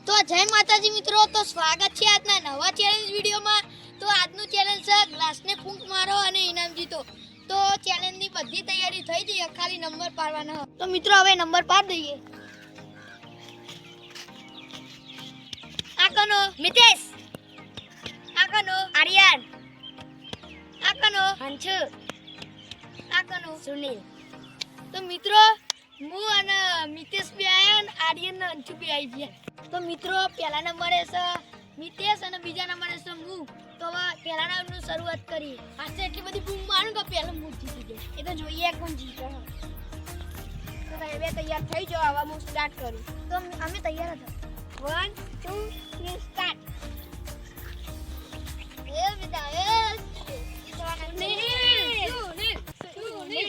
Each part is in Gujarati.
તો જય માતાજી મિત્રો, તો સ્વાગત છે આજના નવા ચેલેન્જ વિડીયોમાં। તો આજનું ચેલેન્જ છે ગ્લાસને ફૂંક મારો અને ઇનામ જીતો। તો ચેલેન્જની બધી તૈયારી થઈ ગઈ, ખાલી નંબર પાડવાના। તો મિત્રો હવે નંબર પાડ દઈએ। આ કનો મિતેશ, આ કનો આર્યન, આ કનો હંસુ, આ કનો સુનિલ। તો મિત્રો હું અને મિતેશ બી આયા અને આર્યન ને અંશુ બી આવી ગયા। તો મિત્રો પહેલા નંબરે છે મિતેશ અને બીજા નંબરે છે હું। તો હવે પહેલા રાઉન્ડની શરૂઆત કરીએ। આજે એટલી બધી બૂમ મારું કે પહેલા હું જીતી ગયો। એ તો જોઈએ કોણ જીતે। તો તમે તૈયાર થઈ જાઓ, હવે હું સ્ટાર્ટ કરું। તો અમે તૈયાર હતા। 1 2 3 સ્ટાર્ટ। એ બેટા એ સુનિલ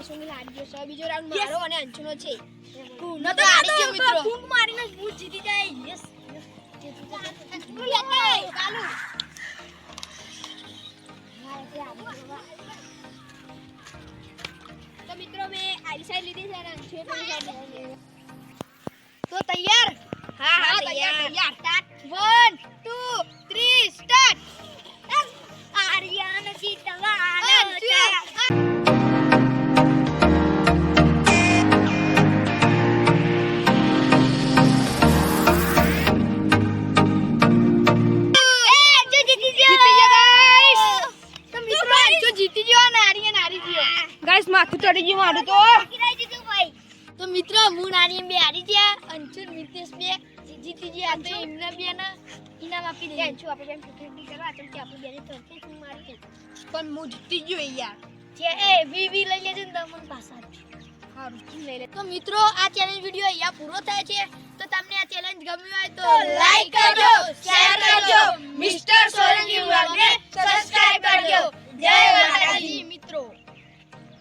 સુનિલ હારી ગયો છે। બીજો રાઉન્ડ મારો અને અંશુનો છે। નતો હારી ગયો મિત્રો, ફૂંક મારીને હું જીતી જાય। યસ અંશુ લેતા ચાલુ। તો મિત્રો મે આરી સાઈડ લીધી છે અને અંશુએ પેલી સાઈડ લીધી। તો તૈયાર? હા તૈયાર। Start 1 2 3 start. આર્યન જીતવાનો છે। गाइस माथું ચડી ગયું મારું તો મિત્રો હું નાની બે હારી ગયા, અંશુ મિતેશ બે જીતી ગયા। તો એમને બે ના ઇનામ આપી દે। અંશુ આપણે બેન ફિફ્ટી કરવા ચમ કે આપણે બેને તરફથી ફૂંક મારી પણ હું જીતી ગયો યાર। જે એ વીવી લઈ લેજો ને તમને પાછા હારું લઈ લે। તો મિત્રો આ ચેલેન્જ વિડિયો અહીંયા પૂરો થાય છે। તો તમને આ ચેલેન્જ ગમ્યું હોય તો લાઈક કરજો, શેર કરજો, મિસ્ટર સોલંકી વ્લોગને સબસ્ક્રાઇબ કરજો। જય માતાજી।